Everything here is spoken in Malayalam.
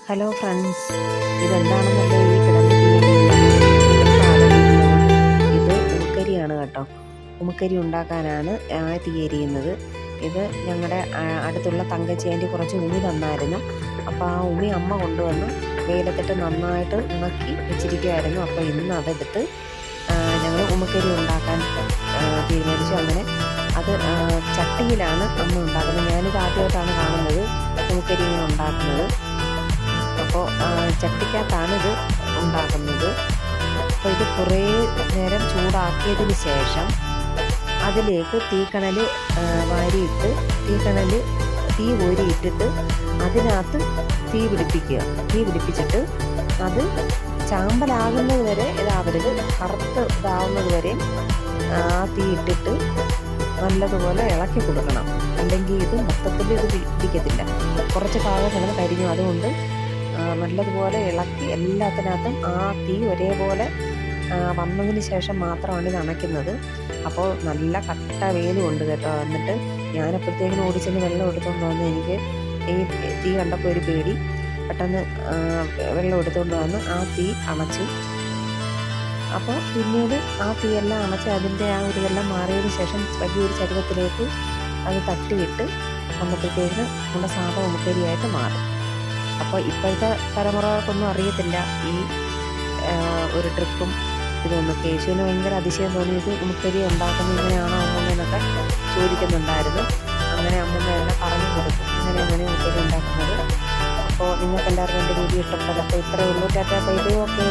ഹലോ ഫ്രണ്ട്സ്, ഇതെന്താണെന്നല്ലേ ഈ കിടന്ന് തീയരിയുന്നത്? ഇത് ഉമുക്കരിയാണ് കേട്ടോ. ഉമുക്കരി ഉണ്ടാക്കാനാണ് തീയരിയുന്നത്. ഇത് ഞങ്ങളുടെ അടുത്തുള്ള തങ്കച്ചേൻ്റെ കുറച്ച് ഉമി തന്നായിരുന്നു. അപ്പോൾ ആ ഉമി അമ്മ കൊണ്ടുവന്ന് വെയിലത്തിട്ട് നന്നായിട്ട് ഉണക്കി വെച്ചിരിക്കുമായിരുന്നു. അപ്പോൾ ഇന്ന് അതെടുത്ത് ഞങ്ങൾ ഉമുക്കരി ഉണ്ടാക്കാൻ തീരുമാനിച്ചു. അങ്ങനെ അത് ചട്ടിയിലാണ് അമ്മ ഉണ്ടാക്കുന്നത്. ഞാനിത് ആദ്യമായിട്ടാണ് കാണുന്നത് ഉമുക്കരി ഇങ്ങനെ ഉണ്ടാക്കുന്നത്. അപ്പോൾ ചട്ടിക്കകത്താണ് ഇത് ഉണ്ടാക്കുന്നത്. അപ്പോൾ ഇത് കുറേ നേരം ചൂടാക്കിയതിന് ശേഷം അതിലേക്ക് തീക്കണൽ വാരിയിട്ട് തീ ഊരിയിട്ടിട്ട് അതിനകത്ത് തീ പിടിപ്പിച്ചിട്ട് അത് ചാമ്പലാകുന്നത് വരെ ഇതാവരുത്, കറുത്ത് ഇതാവുന്നത് വരെ ആ തീ ഇട്ടിട്ട് നല്ലതുപോലെ ഇളക്കി കൊടുക്കണം. അല്ലെങ്കിൽ ഇത് മൊത്തത്തിൽ ഇത് പിടിക്കത്തില്ല. കുറച്ച് ഭാഗം കിടന്ന് കരിഞ്ഞു. അതുകൊണ്ട് നല്ലതുപോലെ ഇളക്കി എല്ലാത്തിനകത്തും ആ തീ ഒരേപോലെ വന്നതിന് ശേഷം മാത്രമാണ് ഇത് അണയ്ക്കുന്നത്. അപ്പോൾ നല്ല കട്ട വെയിലുണ്ട് കേട്ടോ. എന്നിട്ട് ഞാനപ്പോഴത്തേക്കിനും ഓടിച്ചെന്ന് വെള്ളം എടുത്തുകൊണ്ട് വന്ന്, എനിക്ക് ഈ തീ കണ്ടപ്പോൾ ഒരു പേടി. പെട്ടെന്ന് വെള്ളം എടുത്തുകൊണ്ട് വന്ന് ആ തീ അണച്ചു. അപ്പോൾ പിന്നീട് ആ തീയെല്ലാം അണച്ച് അതിൻ്റെ ആ ഒരു ഇതെല്ലാം മാറിയതിന് ശേഷം വലിയൊരു ചരുവത്തിലേക്ക് അത് തട്ടിയിട്ട് വന്നപ്പോഴത്തേക്കിന് നമ്മുടെ സാധാ ഉമുക്കരിയായിട്ട് മാറും. അപ്പോൾ ഇപ്പോഴത്തെ തലമുറകൾക്കൊന്നും അറിയത്തില്ല ഈ ഒരു ട്രിക്കും ഇതൊന്നും. കേശുവിന് ഭയങ്കര അതിശയം തോന്നി. ഇത് ഉമുക്കരി ഉണ്ടാക്കുന്നത് ഇങ്ങനെയാണോ അമ്മൂമ്മയെന്നൊക്കെ ചോദിക്കുന്നുണ്ടായിരുന്നു. അങ്ങനെ അമ്മൂമ്മ എല്ലാം പറഞ്ഞു കൊടുക്കും അങ്ങനെ ഉമുക്കരി ഉണ്ടാക്കുന്നത്. അപ്പോൾ നിങ്ങൾക്ക് എല്ലാവർക്കും എൻ്റെ വീഡിയോ ഇഷ്ടപ്പെട്ടത്. അപ്പോൾ ഇത്രയേ ഉള്ളൂ. Tata bye bye. ഓക്കെ.